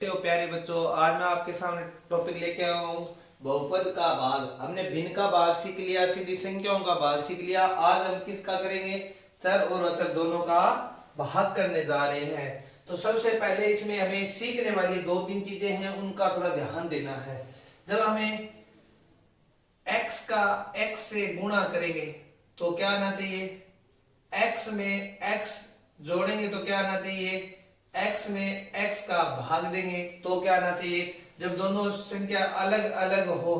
तो प्यारे बच्चों, आज मैं आपके सामने टॉपिक लेके आया हूँ बहुपद का भाग। हमने भिन्न का भाग सीख लिया, सीधी संख्याओं का भाग सीख लिया। आज हम किसका करेंगे? चर और अचर दोनों का भाग करने जा रहे हैं। तो सबसे पहले इसमें हमें सीखने वाली दो तीन चीजें हैं, उनका थोड़ा ध्यान देना है। जब हमें x का x से गुणा करेंगे तो क्या आना चाहिए? x में x जोड़ेंगे तो क्या आना चाहिए? x में x का भाग देंगे तो क्या आना चाहिए? जब दोनों संख्या अलग अलग हो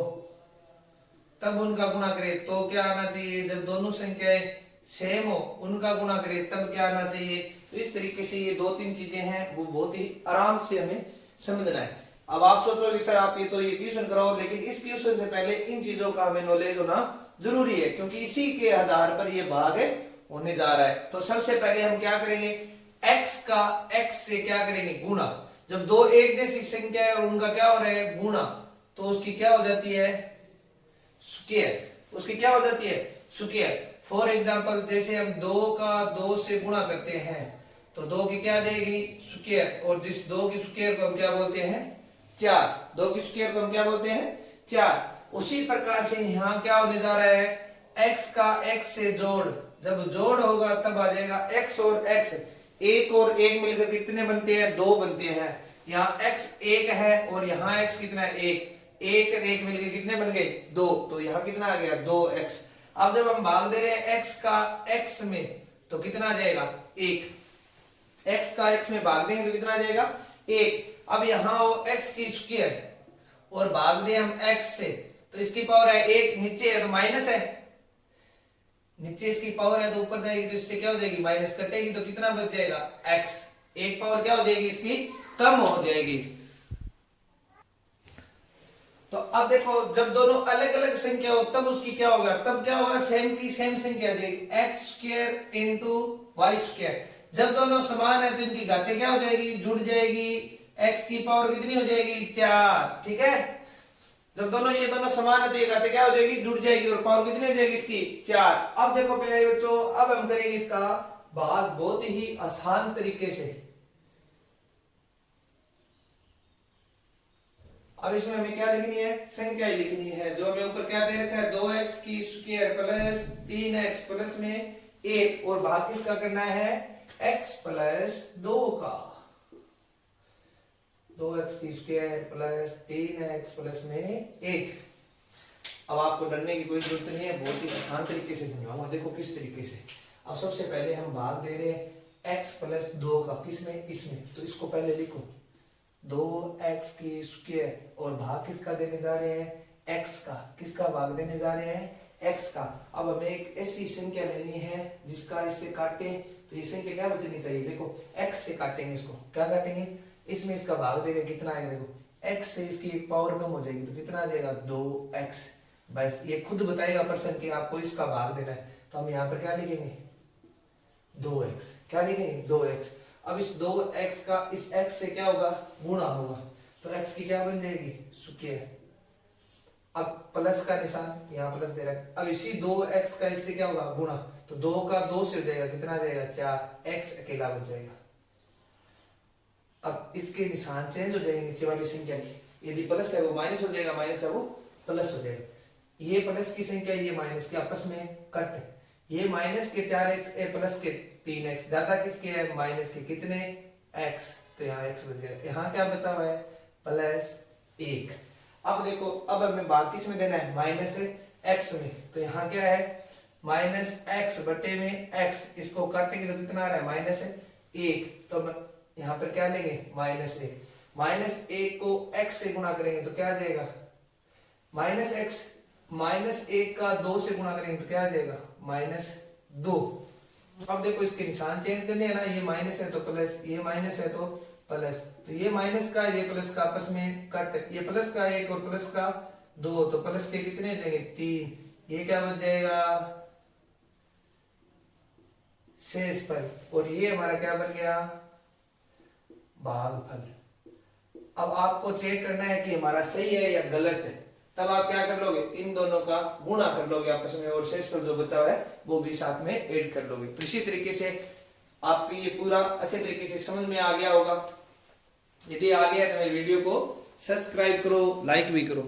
तब उनका गुणा करें तो क्या आना चाहिए? जब दोनों संख्याएं सेम हो उनका गुणा करें तब क्या आना चाहिए? तो इस तरीके से ये दो तीन चीजें हैं, वो बहुत ही आराम से हमें समझना है। अब आप सोचो कि सर आप ये तो ये ट्यूशन कराओ, लेकिन इस ट्यूशन से पहले इन चीजों का हमें नॉलेज होना जरूरी है, क्योंकि इसी के आधार पर ये भाग होने जा रहा है। तो सबसे पहले हम क्या करेंगे? x का x से क्या करेंगे? गुणा। जब दो एक जैसी संख्या है और उनका क्या हो रहा है? गुणा, तो उसकी क्या हो जाती है? स्क्वायर। उसकी क्या हो जाती है? स्क्वायर। फॉर एग्जांपल, जैसे हम 2 का 2 से गुणा करते हैं तो 2 की क्या देगी? स्क्वायर। और जिस 2 की स्क्वायर को हम क्या बोलते हैं? 4। 2 की स्क्वायर को हम क्या बोलते हैं? 4। उसी प्रकार से यहाँ क्या होने जा रहा है? x का x से जोड़, जब जोड़ होगा तब आ जाएगा x और x। एक और एक मिलकर कितने बनते हैं? 2 बनते हैं। यहाँ x 1 है और यहाँ x कितना है? 1। एक और एक मिलकर कितने बन गए? 2। तो यहाँ कितना आ गया? 2x। अब जब हम भाग दे रहे हैं x का x में तो कितना आ जाएगा? 1। x का x में भाग देंगे तो कितना आ जाएगा? 1। अब यहाँ हो x की स्क्वायर और भाग दे हम x से तो इसकी पावर है 1, नीचे है तो माइनस है, नीचे इसकी पावर है तो ऊपर जाएगी तो इससे क्या हो जाएगी? माइनस कटेगी तो कितना बच जाएगा? x। एक पावर क्या हो जाएगी? इसकी कम हो जाएगी। तो अब देखो, जब दोनों अलग अलग संख्या हो तब उसकी क्या होगा? तब क्या होगा? सेम की सेम संख्या देगी, x square into y square. जब दोनों समान है तो इनकी घातें क्या हो जाएगी? जुड़ जाएगी। x की पावर कितनी हो जाएगी? 4। ठीक है। जब दोनों ये दोनों समान है तो ये घातें क्या हो जाएगी? जुड़ जाएगी और पावर कितनी हो जाएगी इसकी? 4। अब देखो प्यारे बच्चों, अब हम करेंगे इसका भाग बहुत ही आसान तरीके से। अब इसमें हमें क्या लिखनी है? संख्याएं लिखनी है। जो हमें ऊपर क्या दे रखा है? 2x की स्क्वायर प्लस 3x प्लस में 1, और भाग किसका करना है? x प्लस 2 का। 2x की स्क्वायर प्लस 3x प्लस में 1। अब आपको डरने की कोई जरूरत नहीं है, बहुत ही आसान तरीके से समझाऊंगा। देखो किस तरीके से। अब सबसे पहले हम भाग दे रहे हैं x प्लस 2 का, किसमें? इसमें। तो इसको पहले लिखो 2x की स्क्वायर, और भाग किसका देने जा रहे हैं? x का। किसका भाग देने जा रहे हैं? x का। अब हमें एक ऐसी संख्या लेनी है जिसका इससे काटे तो ये संख्या क्या बचनी चाहिए? देखो x से काटेंगे, इसको क्या काटेंगे? इसमें इसका भाग देंगे, कितना आएगा? देखो x से इसकी एक पावर कम हो जाएगी तो कितना आ जाएगा? 2x। बस ये खुद बताएगा पर्सन कि आपको इसका भाग देना है। तो हम यहाँ पर क्या लिखेंगे? 2x। क्या लिखेंगे? 2x। अब इस 2x का इस x से क्या होगा? गुणा होगा, तो x की क्या बन जाएगी? स्क्वायर। अब प्लस का निशान, यहाँ प्लस दे रहा है। अब इसी 2x का इससे क्या होगा? गुणा, तो 2 का 2 से हो जाएगा, कितना आ जाएगा? 4। x अकेला बच जाएगा। अब इसके निशान चेंज हो जाएंगे नीचे वाली संख्या की। यदि प्लस है वो माइनस हो जाएगा, माइनस है वो प्लस हो जाएगा। ये प्लस की संख्या, ये माइनस की, आपस में कट है। ये माइनस के 4x प्लस के 3x, ज्यादा किसके है? माइनस के। कितने? x। तो यहाँ x बच जाएगा। यहाँ क्या बचा हुआ है? प्लस 1। अब देखो, अब हमें भाग किस में देना है? माइनस x में। तो यहाँ क्या है? माइनस x बटे में x। इसको काटेंगे तो कितना आ रहा है? माइनस 1। तो यहाँ पर क्या लेंगे? माइनस 1। माइनस 1 को x से गुणा करेंगे तो क्या आ जाएगा? Minus x। माइनस 1 का 2 से गुणा करेंगे तो क्या आ जाएगा? माइनस 2। अब देखो इसके निशान चेंज करने हैं ना, ये माइनस है तो प्लस, ये माइनस है तो प्लस। तो ये माइनस का ये प्लस का आपस में कट, ये प्लस का 1 और प्लस का 2, तो प्लस के कितने हो जाएंगे? 3। ये क्या बच जाएगा? शेष फल। और ये हमारा क्या बन गया? भागफल। अब आपको चेक करना है कि हमारा सही है या गलत है। तब आप क्या कर लोगे? इन दोनों का गुणा कर लोगे आपस में, और शेषफल जो बचा हुआ है वो भी साथ में ऐड कर लोगे। तो इसी तरीके से आपको ये पूरा अच्छे तरीके से समझ में आ गया होगा। यदि आ गया तो मेरे वीडियो को सब्सक्राइब करो, लाइक भी करो।